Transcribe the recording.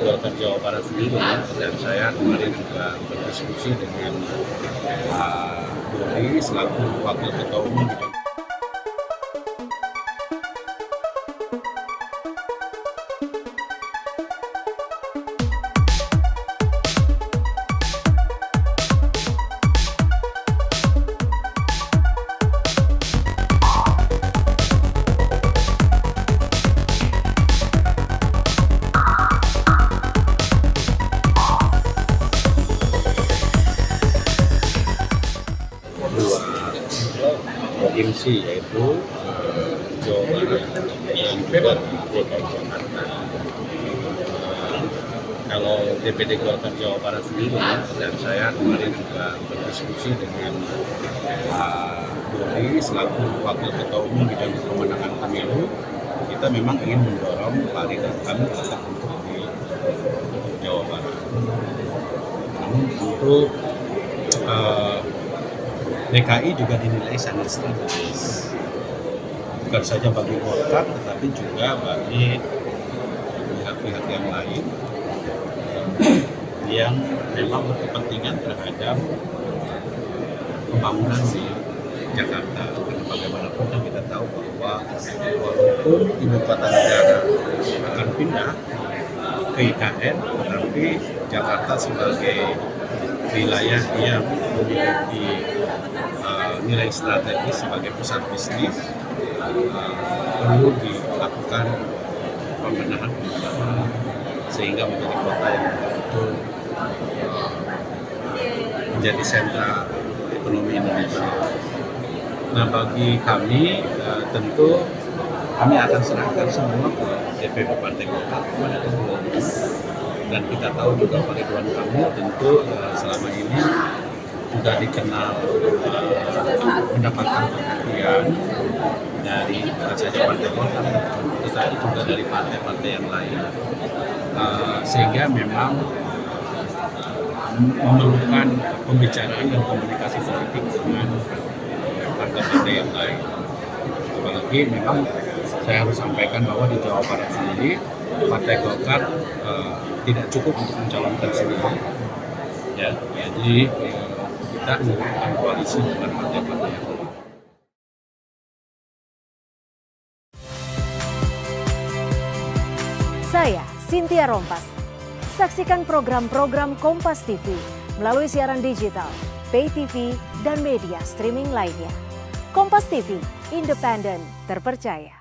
Golkar Jawa Barat sendiri, dan saya kemarin juga berdiskusi dengan Pak Dodi selaku Wakil Ketua Umum. Dua provinsi, yaitu Jawa Barat yang juga DKI Jakarta. Kalau DPD Golkar Jawa Barat sendiri, dan saya kemarin juga berdiskusi dengan Pak Dodi selaku Wakil Ketua Umum Bidang Pemenangan Pemilu, kita memang ingin mendorong kandidat kami tetap untuk di Jawa Barat. Namun untuk DKI juga dinilai sangat strategis, bukan saja bagi Golkar tetapi juga bagi pihak-pihak yang lain yang memang berkepentingan terhadap pembangunan di Jakarta. Karena bagaimanapun kan kita tahu bahwa walaupun ibu kota negara akan pindah ke IKN, tetapi Jakarta sebagai wilayah yang memiliki nilai strategis sebagai pusat bisnis perlu dilakukan pembenahan sehingga menjadi kota yang betul menjadi sentra ekonomi Indonesia. Nah, bagi kami tentu kami akan serahkan semua ke DPP Partai Golkar kepada Ketua Umum, dan kita tahu juga Pak Ridwan Kamil tentu selama ini juga dikenal mendapatkan perhatian dari bukan saja Partai Golkar, tetapi juga dari partai-partai yang lain, sehingga memang memerlukan pembicaraan dan komunikasi politik dengan partai-partai yang lain. Apalagi memang saya harus sampaikan bahwa di Jawa Barat sendiri Partai Golkar tidak cukup untuk mencalonkan sendiri. Ya, jadi kita membutuhkan koalisi dengan partai-partai yang lain. Saya Cynthia Rompas. Saksikan program-program Kompas TV melalui siaran digital, pay TV, dan media streaming lainnya. Kompas TV, independen, terpercaya.